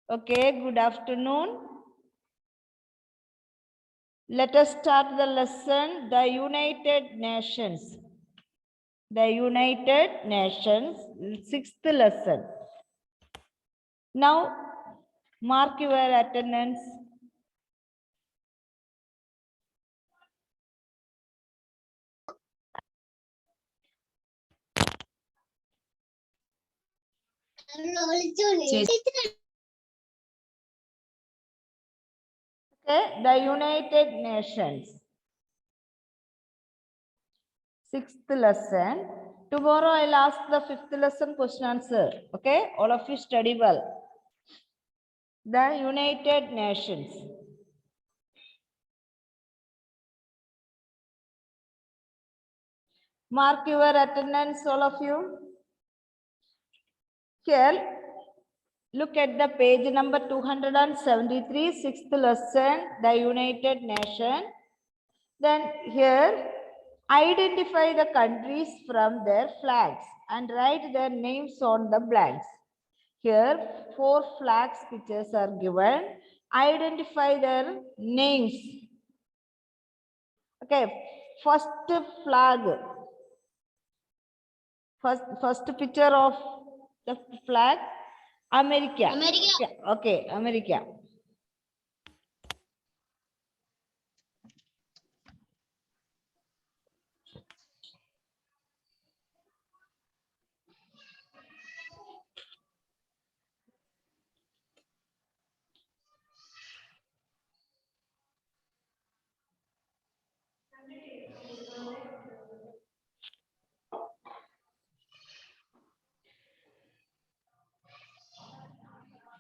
Okay, good afternoon. Let us start the lesson, the United Nations. The United Nations, 6th lesson. Now, mark your attendance. Okay, the United Nations. 6th lesson. Tomorrow I'll ask the 5th lesson question answer. Okay, all of you study well. The United Nations. Mark your attendance, all of you. Here, look at the page number 273, 6th lesson, the United Nations. Then here, identify the countries from their flags and write their names on the blanks. Here, 4 flags pictures are given. Identify their names. Okay, first flag. First picture of the flag, America. Okay, America.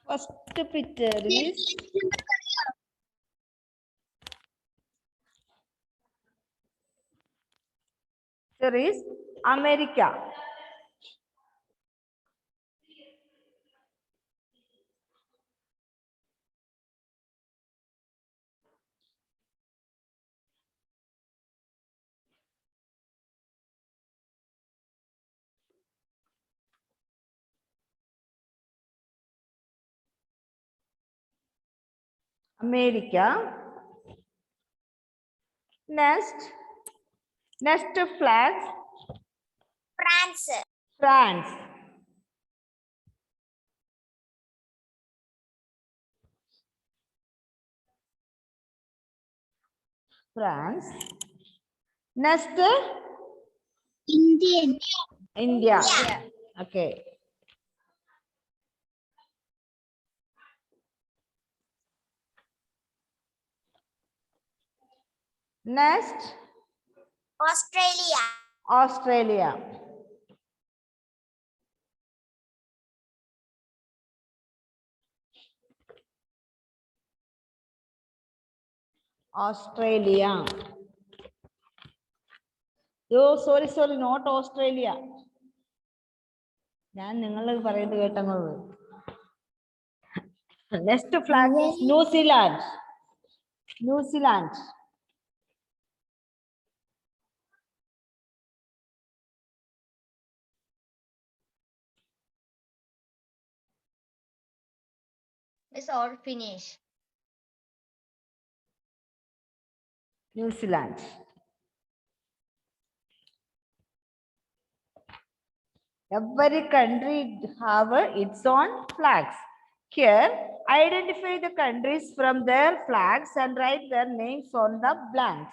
First picture is America. America. Next flag, France. France. Next, India. Okay. Next, Australia. Australia. Oh, sorry, not Australia. Next flag is New Zealand. New Zealand. It's all finished. New Zealand. Every country have its own flags. Here, identify the countries from their flags and write their names on the blanks.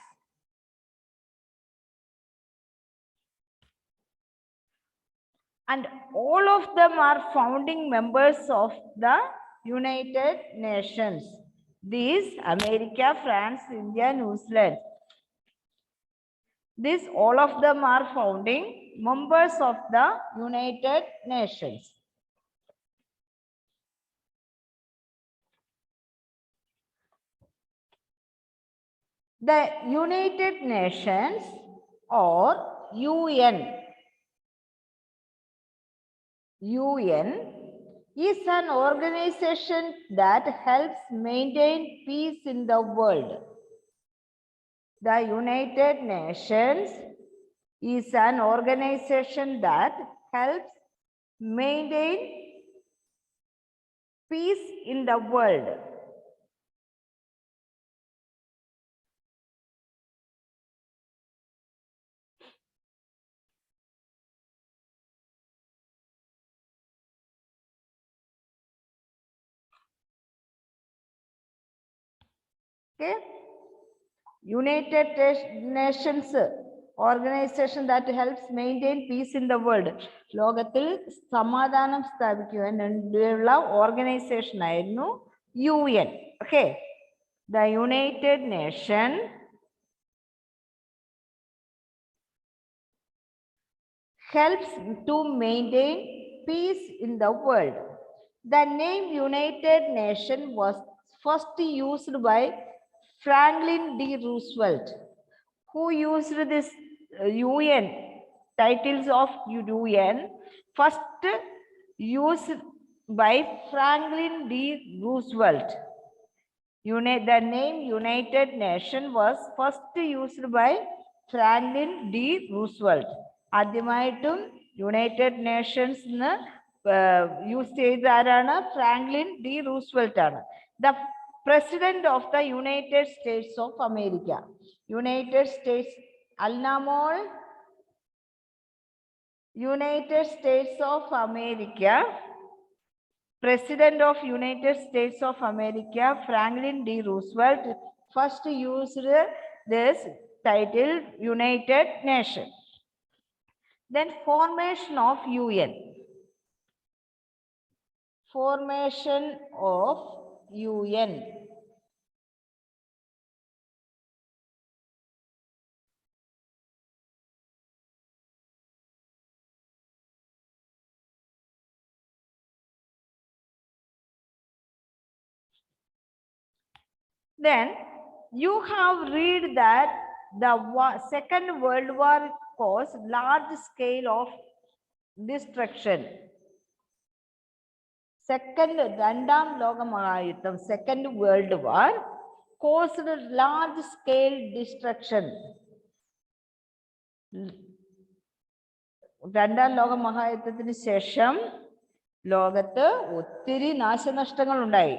And all of them are founding members of the United Nations. These America, France, India, New Zealand. These all of them are founding members of the United Nations. The United Nations or UN. UN is an organization that helps maintain peace in the world. The United Nations is an organization that helps maintain peace in the world. Okay. United Nations organization that helps maintain peace in the world. ലോകത്തിൽ സമാധാനം സ്ഥാപിക്കുവാൻ വേണ്ടിയുള്ള organisation ആയിരുന്നു UN. Okay. The United Nations helps to maintain peace in the world. The name United Nations was first used by Franklin D. Roosevelt, who used this UN titles of UN first used by Franklin D. Roosevelt. The name United Nations was first used by Franklin D. Roosevelt. ആദ്യമായിട്ടും United Nations use ചെയ്ത ആരാണ്? Franklin D Roosevelt ആണ്. The president of the United States of America. United States അൽനാമോൾ. United States of America. President of United States of America, Franklin D. Roosevelt, first used this title, United Nations. Then formation of UN. Formation of UN. Then you have read that the Second World War caused large scale of destruction. രണ്ടാം ലോക മഹായുദ്ധം, Second World War caused large scale destruction. രണ്ടാം ലോക മഹായുദ്ധത്തിന് ശേഷം ലോകത്ത് ഒത്തിരി നാശനഷ്ടങ്ങൾ ഉണ്ടായി.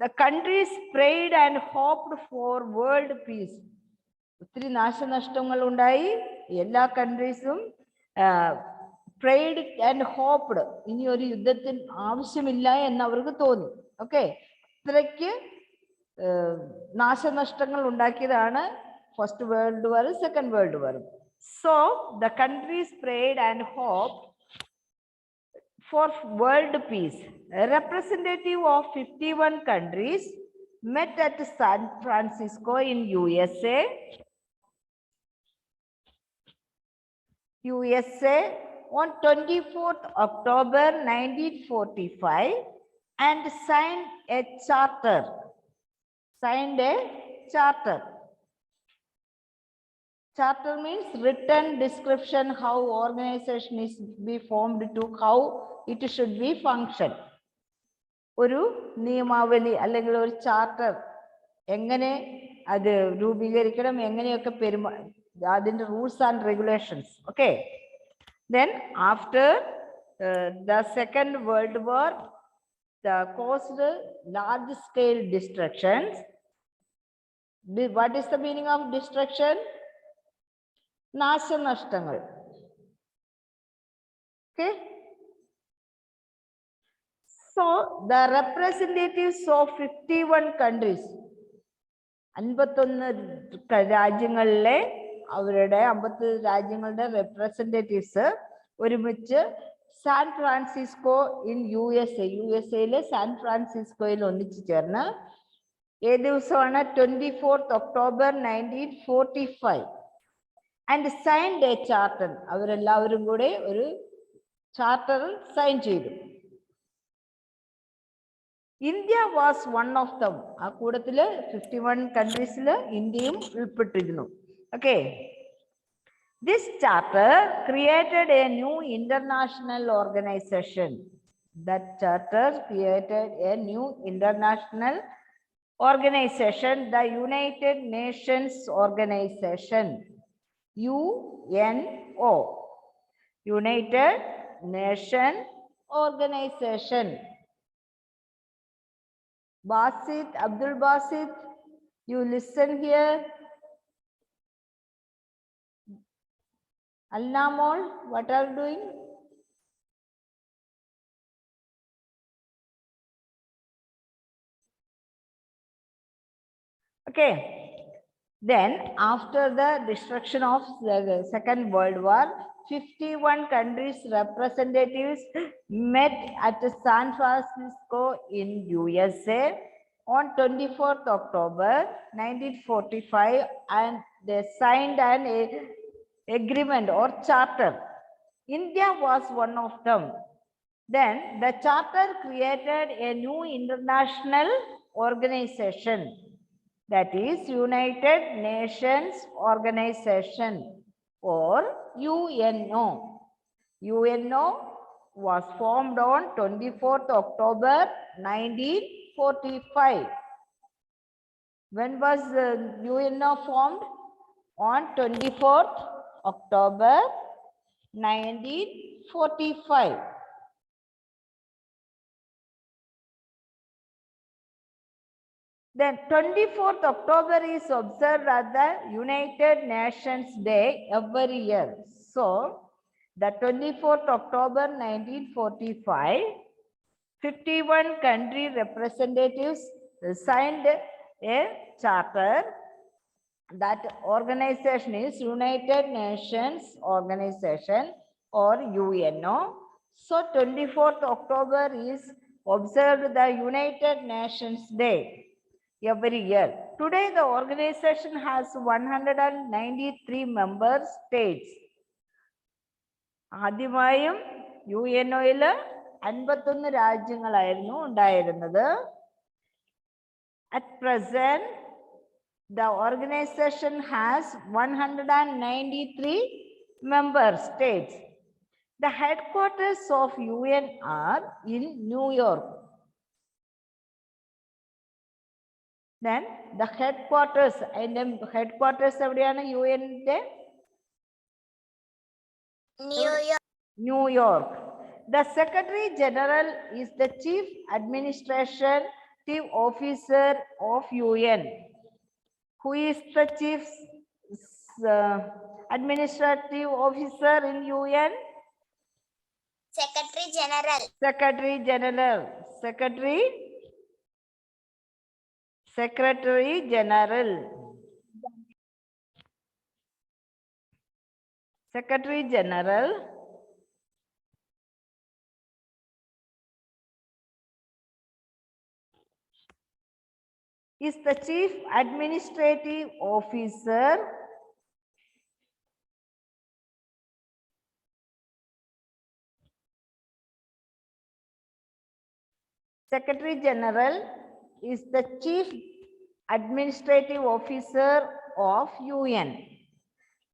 The countries prayed and hoped for world peace. ഒത്തിരി നാശനഷ്ടങ്ങൾ ഉണ്ടായി. എല്ലാ കൺട്രീസും prayed and hoped ഇനി ഒരു യുദ്ധത്തിന് ആവശ്യമില്ല എന്ന് അവർക്ക് തോന്നി. ഓക്കെ, ഇത്രയ്ക്ക് നാശനഷ്ടങ്ങൾ ഉണ്ടാക്കിയതാണ് first world war, second world war. So the countries prayed and hoped for world peace. A representative of 51 countries met at San Francisco in USA on 24th October 1945 and signed a charter. Charter means written description how organization is be formed to how it should be function. ഒരു നിയമാവലി അല്ലെങ്കിൽ ഒരു charter എങ്ങനെ അത് രൂപീകരിക്കണം, എങ്ങനെയൊക്കെ അതിന്റെ rules and regulations. Okay, then after the Second World War caused large scale destructions. What is the meaning of destruction? നാശനഷ്ടങ്ങൾ. Okay, so the representatives of 51 countries, 51 രാജ്യങ്ങളിലെ അവരുടെ 50 രാജ്യങ്ങളുടെ റെപ്രസെന്റേറ്റീവ്സ് ഒരുമിച്ച് സാൻ ഫ്രാൻസിസ്കോ ഇൻ യുഎസ്എയിലെ സാൻ ഫ്രാൻസിസ്കോയിൽ ഒന്നിച്ചു ചേർന്ന് ഏത് ദിവസമാണ്? 24th October 1945 and signed A charter. അവരെല്ലാവരും കൂടെ ഒരു ചാർട്ടർ സൈൻ ചെയ്തു. India was one of them. ആ കൂട്ടത്തില് 51 കൺട്രീസിൽ ഇന്ത്യയും ഉൾപ്പെട്ടിരുന്നു. Okay, this charter created A new international organisation. That charter created A new international organization, the United Nations Organization, UNO, United Nations Organization. Basit, Abdul Basit, you listen here. Alnamol, what are you doing? Okay. Then, after the destruction of the Second World War, 51 countries' representatives met at San Francisco in USA on 24th October 1945, and they signed an agreement or charter. India was one of them. Then the charter created a new international organization, that is United Nations Organization or UNO. UNO was formed on 24th October 1945. When was UNO formed? On 24th October 1945. Then 24th October is observed as the United Nations Day every year. So, the 24th October 1945, 51 country representatives signed a charter. That organization is United Nations Organization or UNO. So, 24th October is observed the United Nations Day every year. Today, the organization has 193 member states. ആദ്യമായും UNOയിൽ 51 രാജ്യങ്ങളായിരുന്നു ഉണ്ടായിരുന്നത്. At present, the organization has 193 member states. The headquarters of UN are in New York. Then the headquarters, and then headquarters എവിടെയാണ് യുഎന്നിന്റെ? New York. The Secretary General is the Chief Administrative Officer of UN. Who is the Chief Administrative Officer in UN? Secretary General. Secretary General. Secretary General. Secretary General is the Chief Administrative Officer Secretary General is the Chief Administrative Officer of UN.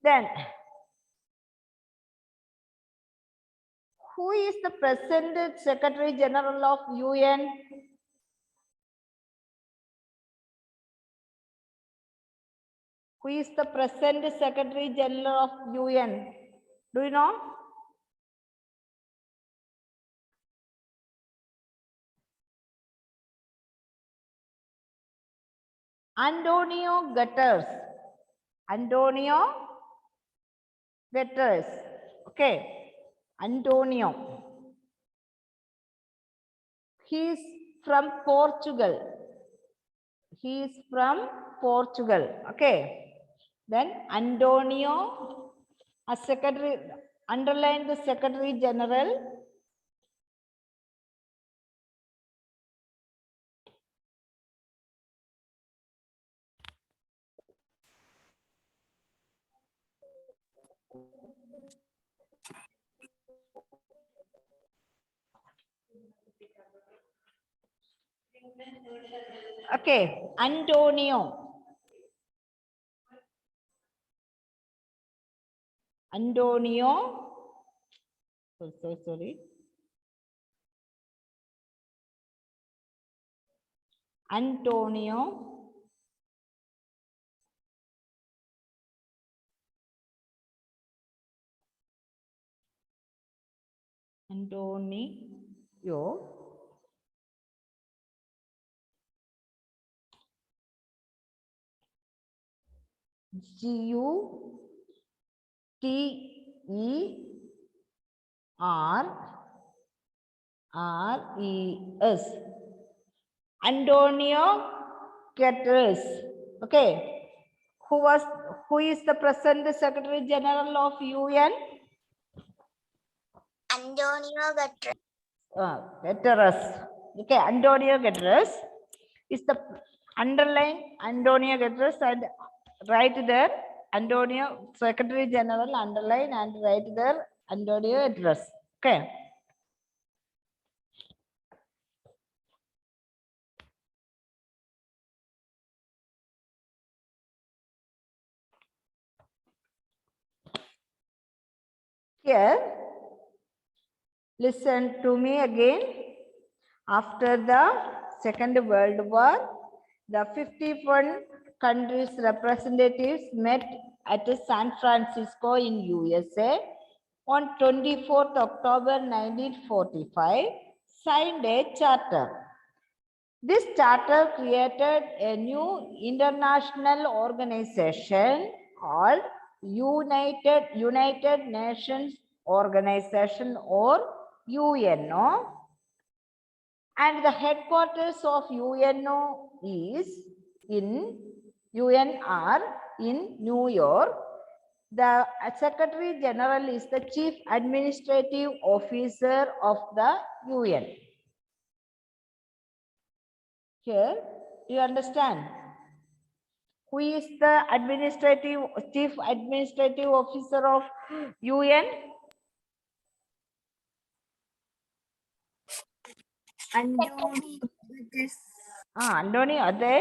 Then, who is the present Secretary General of UN? Who is the present Secretary General of UN? Do you know? Antonio Guterres. Antonio Guterres. Okay. Antonio. He is from Portugal. He is from Portugal. Okay. Then Antonio, a secretary, underline the Secretary General. Okay, Antonio. Antonio. Sorry. Antonio Guterres. Antonio Guterres. Okay. Who is the present Secretary General of UN? Antonio Guterres. Guterres. Okay, Antonio Guterres is the underline Antonio Guterres and write there Antonio Secretary General underline and write there Antonio Guterres. Okay. Here, listen to me again. After the Second World War, the 51 countries' representatives met at San Francisco in USA on 24th October 1945, signed a charter. This charter created a new international organization called United Nations Organization or UNO, and the headquarters of UNO is in UNR in New York. The Secretary General is the Chief Administrative Officer of the UN. Here, you understand? Who is the Chief Administrative Officer of UN? Antony, അതെ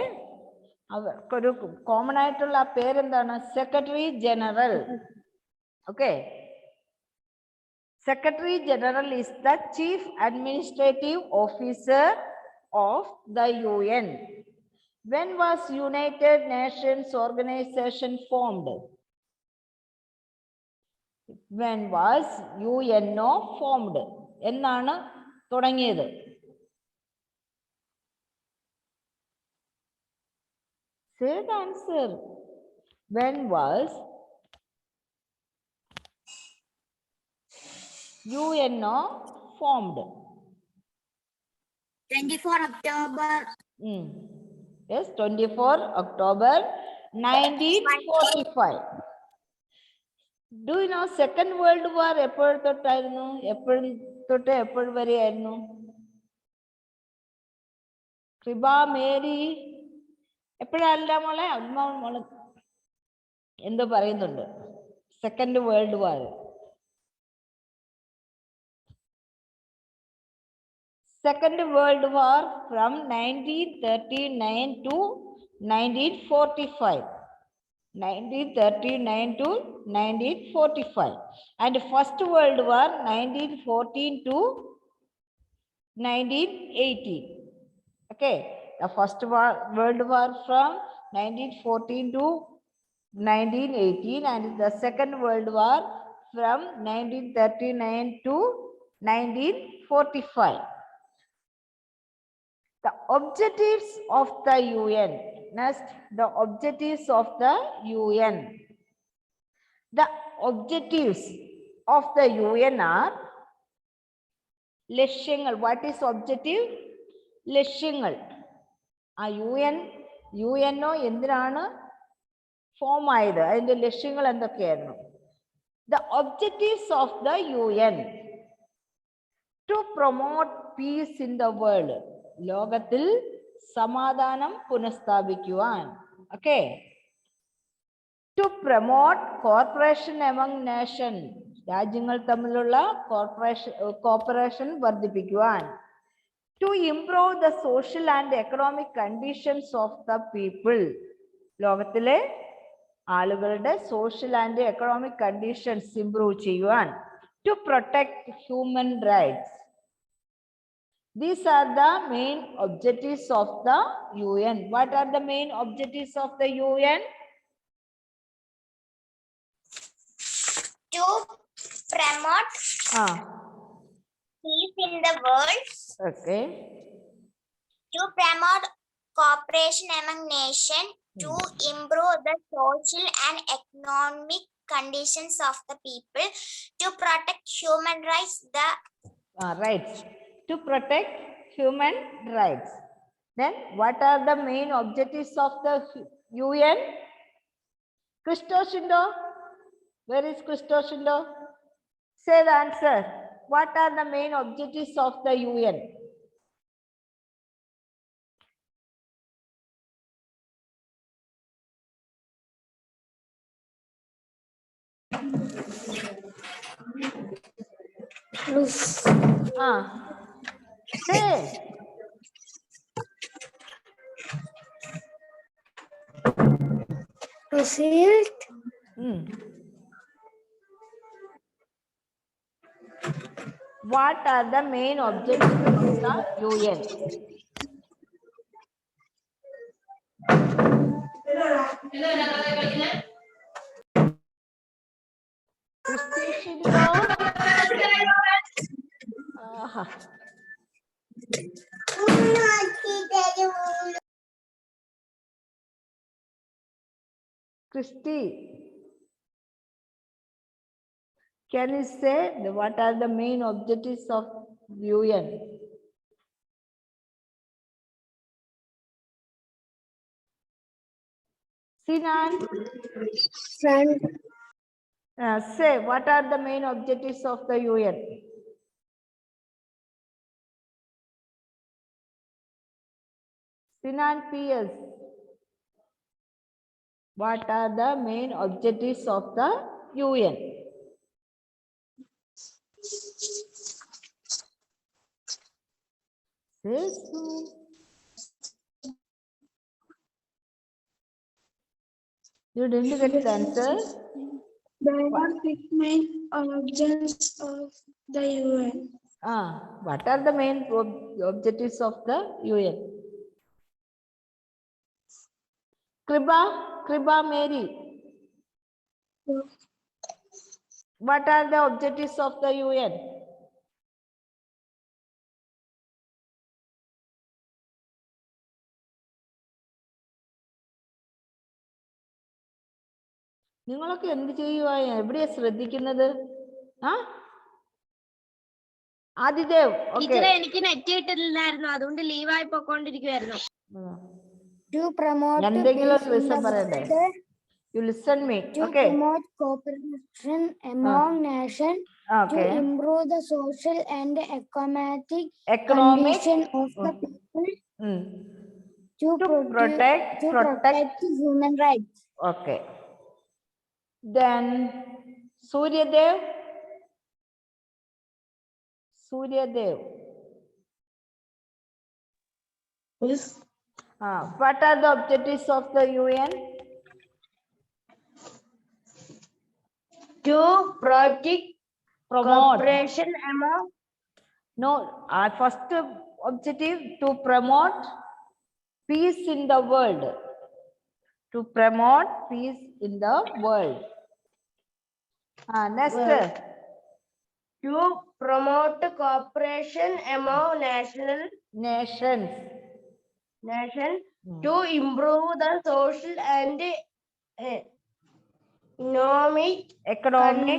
അവർക്കൊരു common ആയിട്ടുള്ള ആ പേരെന്താണ്? Secretary general. Okay. Secretary General is the Chief Administrative Officer of the UN. When was United Nations Organization formed? When was UNO formed? എന്നാണ് തുടങ്ങിയത്? Say the answer. When was UNO formed? 24 October. Yes, 24 October 1945. Do you know Second World War എപ്പോൾ തൊട്ടായിരുന്നു? എപ്പോൾ തൊട്ട് എപ്പോൾ വരെയായിരുന്നു? കൃപ Mary എപ്പോഴല്ല മോളെ? മോള് എന്തോ പറയുന്നുണ്ട്. Second world war. Second World War from 1939 to 1945. 1939 to 1945. And First World War 1914 to 1918. Okay, the First World War from 1914 to 1918 and the Second World War from 1939 to 1945. The objectives of the UN. Next, the objectives of the UN. The objectives of the UN are ലക്ഷ്യങ്ങൾ. What is objective? ലക്ഷ്യങ്ങൾ. ആ UNO എന്തിനാണ് form ആയത്? അതിന്റെ ലക്ഷ്യങ്ങൾ എന്തൊക്കെയായിരുന്നു? The objectives of the UN. To promote peace in the world. ലോകത്തിൽ സമാധാനം പുനഃസ്ഥാപിക്കുവാൻ. Okay. To promote cooperation among nations. രാജ്യങ്ങൾ തമ്മിലുള്ള corporation വർദ്ധിപ്പിക്കുവാൻ. To improve the social and economic conditions of the people. ലോകത്തിലെ ആളുകളുടെ social and economic conditions improve ചെയ്യുവാൻ. To protect human rights. These are the main objectives of the UN. What are the main objectives of the UN? To promote peace in the world. Okay. To promote cooperation among nations. to improve the social and economic conditions of the people, to protect human rights, Rights. To protect human rights. Then what are the main objectives of the UN? Christo Shindo? Where is Christo Shindo? Say the answer. What are the main objectives of the UN? Say. What are the main objectives of the UN? Christy, can you say what are the main objectives of UN? Sinan, say what are the main objectives of the UN? Sinan PS, what are the main objectives of the UN? Say so. You didn't get the answer? There are six main objectives of the UN. What are the main objectives of the UN? Kriba Mary. What are the objectives of the UN? നിങ്ങളൊക്കെ എന്ത് ചെയ്യുവാ എവിടെയാ ശ്രദ്ധിക്കുന്നത് ആദിദേവ് എനിക്ക് net കിട്ടില്ലായിരുന്നു അതുകൊണ്ട് ലീവായി പോയിക്കൊണ്ടിരിക്കുവായിരുന്നു എന്തെങ്കിലും ഒരു reason പറയണ്ടേ You listen me. To promote cooperation among nations, to improve the social and economic condition of the people, to protect human rights. Okay. Then Suryadev. Yes. What are the objectives of the UN? To protect cooperation among. No, our first objective to promote peace in the world. To promote peace in the world. Next. To promote cooperation among nations. To improve the social and economic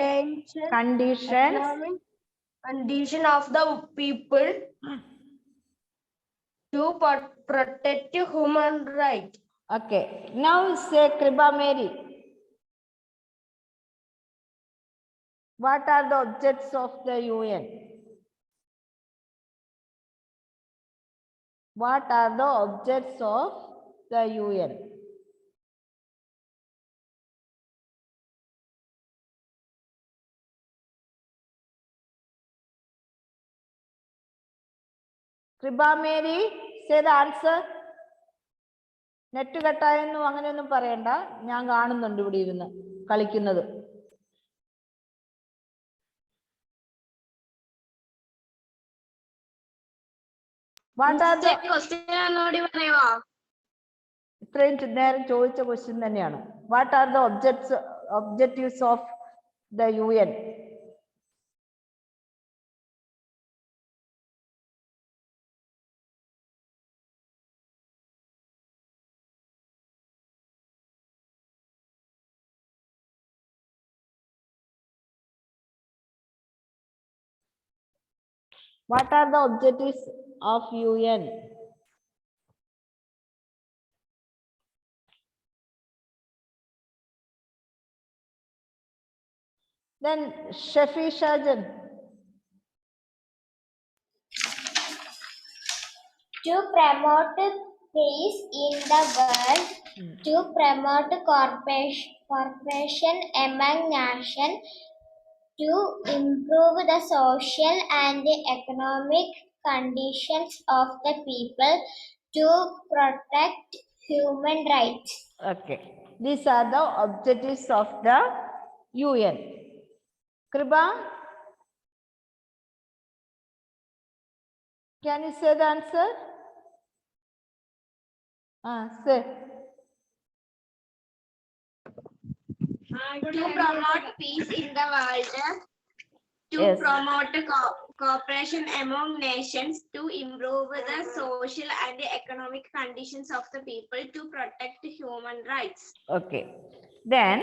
condition of the people, to protect human rights. Okay, now say Kriba Mary. What are the objectives of the UN? What are the objectives of the UN? Kriba Mary, say the answer. Net കട്ടായെന്നും അങ്ങനെയൊന്നും പറയണ്ട, ഞാൻ കാണുന്നുണ്ട് ഇവിടെ ഇരുന്ന് കളിക്കുന്നത്. ഇത്രയും നേരം ചോദിച്ച ക്വസ്റ്റ്യൻ തന്നെയാണ്. What are the objectives of the UN? What are the objectives of UN? Then Shafi Shajan. To promote peace in the world, to promote cooperation among nations, to improve the social and economic conditions of the people, to protect human rights. Okay. These are the objectives of the UN. Kriba, can you say the answer? Say. To promote peace in the world, to Yes. promote cooperation among nations, to improve the social and economic conditions of the people, to protect human rights. Okay. Then,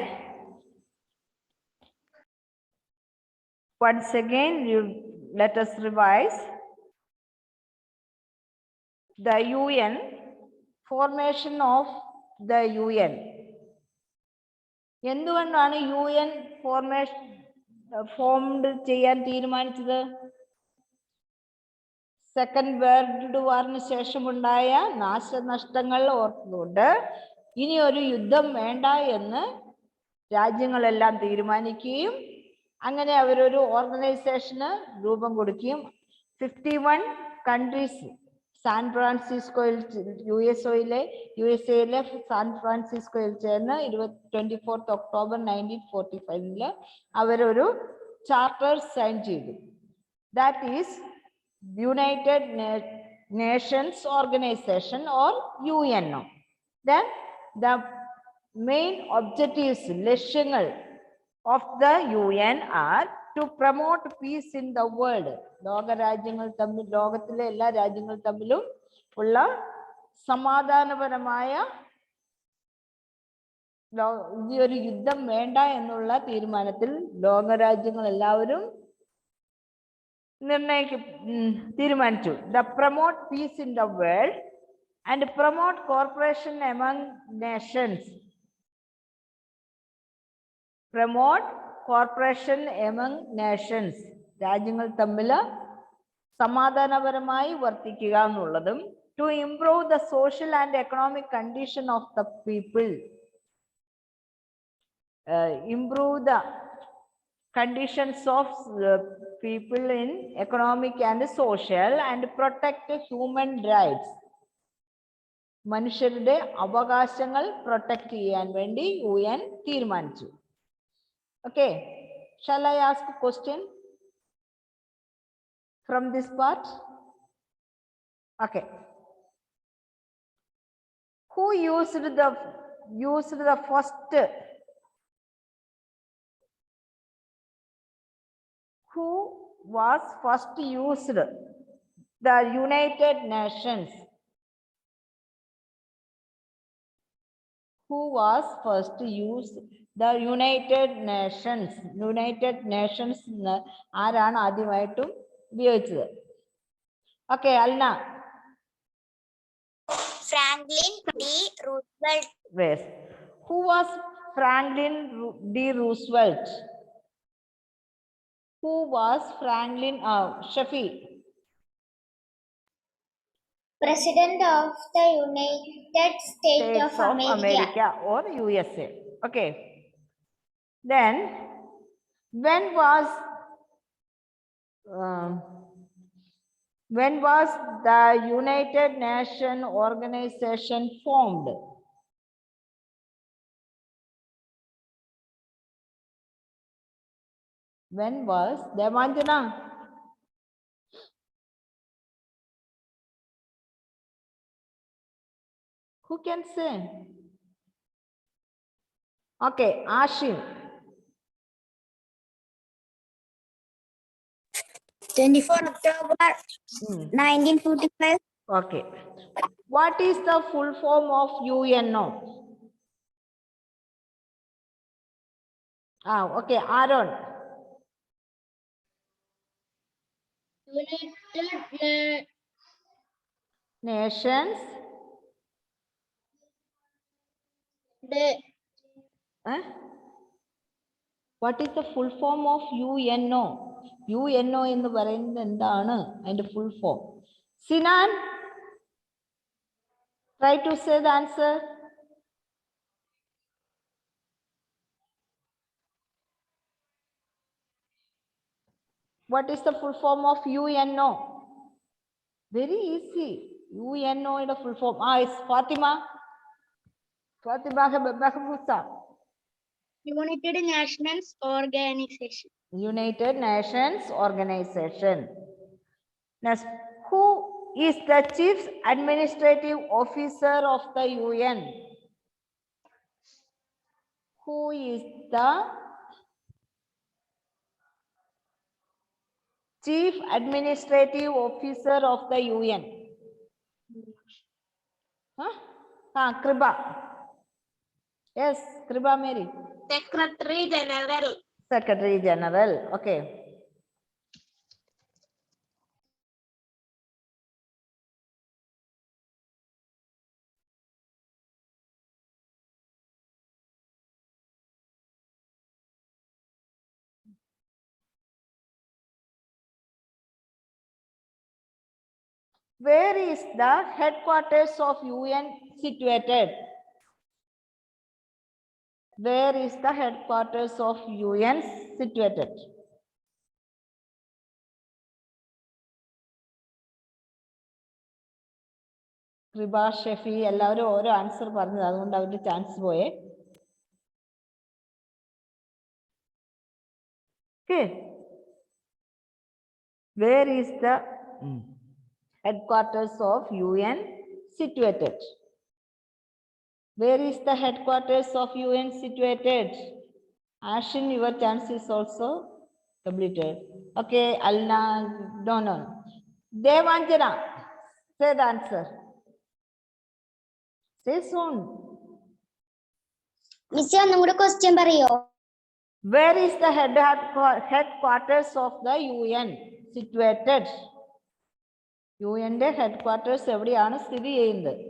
once again, let us revise. The UN, formation of the UN. എന്തുകൊണ്ടാണ് UN formation formed ചെയ്യാൻ തീരുമാനിച്ചത്? Second world വാറിന് ശേഷമുണ്ടായ നാശനഷ്ടങ്ങൾ ഓർത്തുകൊണ്ട് ഇനി ഒരു യുദ്ധം വേണ്ട എന്ന് രാജ്യങ്ങളെല്ലാം തീരുമാനിക്കുകയും അങ്ങനെ അവരൊരു ഓർഗനൈസേഷന് രൂപം കൊടുക്കുകയും 51 കൺട്രീസ് സാൻ ഫ്രാൻസിസ്കോയിൽ USA സാൻ ഫ്രാൻസിസ്കോയിൽ ചേർന്ന് 24 ഒക്ടോബർ 1945 അവരൊരു ചാർട്ടർ സൈൻ ചെയ്തു. That is United Nations Organization or UNO. Then the main objectives, ലക്ഷ്യങ്ങൾ of the UN are to promote peace in the world. ലോകത്തിലെ എല്ലാ രാജ്യങ്ങൾ തമ്മിലും ഉള്ള സമാധാനപരമായ ഈ ഒരു യുദ്ധം വേണ്ട എന്നുള്ള തീരുമാനത്തിൽ ലോകരാജ്യങ്ങൾ എല്ലാവരും തീരുമാനിച്ചു. The promote peace in the world and promote cooperation among nations. Promote cooperation among nations. രാജ്യങ്ങൾ തമ്മിൽ സമാധാനപരമായി വർത്തിക്കുക എന്നുള്ളതും to improve the social and economic condition of the people. Improve the conditions of people in economic and social and protect human rights. മനുഷ്യരുടെ അവകാശങ്ങൾ protect ചെയ്യാൻ വേണ്ടി UN തീരുമാനിച്ചു. Okay, shall I ask a question from this part? Okay. Who used the first? Who was first used the United Nations? Who was first used the United Nations? United Nations ആരാണ് ആദ്യമായിട്ടും ഉപയോഗിച്ചത്? Okay, Alna. Franklin D. Roosevelt. Yes. Who was Franklin D. Roosevelt? Who was Franklin? Shafi. President of the United States of America or USA. Okay. Then, when was the United Nations Organization formed? When was Devanjana? Who can say? Okay, Ashim. 24 October 1945. Okay. What is the full form of UNO? Okay, Aaron. United Nations. Eh? What is the full form of UNO? UNO എന്ന് പറയുന്നത് എന്താണ് അതിന്റെ full form? Sinan, try to say the answer. What is the full form of UNO? Very easy. UNO യുടെ full form. Is Fatima. Fatima Mahmousa. United Nations Organization. United Nations Organization. Next, who is the chief administrative officer of the UN? Who is the chief administrative officer of the UN? Huh? Kriba. Yes, Kriba Mary. Secretary General. Secretary General. Okay. Where is the headquarters of UN situated? Where is the headquarters of UN situated? Kriba, Shefi, എല്ലാവരും ഓരോ answer പറഞ്ഞത് അതുകൊണ്ട് അവരുടെ chance പോയേ. Okay. Where is the headquarters of UN situated? Where is the headquarters of UN situated? Ashin, your chance is also completed. Okay, Alna, no. Devanjana, say the answer. Say soon. Miss, ഒന്നുകൂടെ question പറയോ? Where is the headquarters of the UN situated? UN headquarters എവിടെയാണ് സ്ഥിതി ചെയ്യുന്നത്?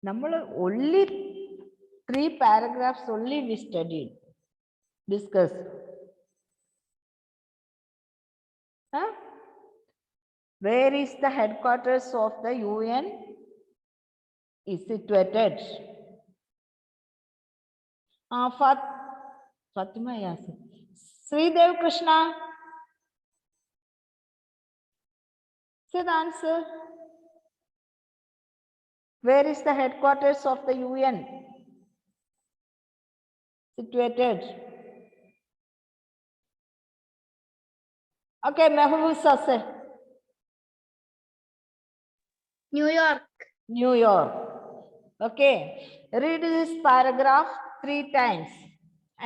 നമ്മൾ only 3 paragraphs only we studied, discussed. Huh? Where is the headquarters of the UN is situated? Fatima, yes. Sridev Krishna. Say the answer. Where is the headquarters of the UN situated? Okay, Mehbooba say. New York. New York. Okay. Read this paragraph 3 times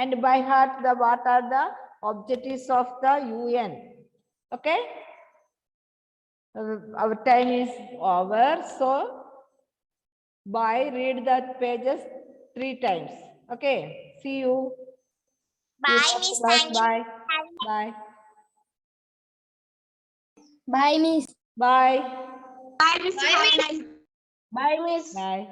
and by heart what are the objectives of the UN. Okay. Our time is over. So read the pages 3 times. Okay. See you. Bye, Miss. Thank you. Bye. Bye. Bye, Miss. Bye. Bye, Miss. Bye, Miss. Bye.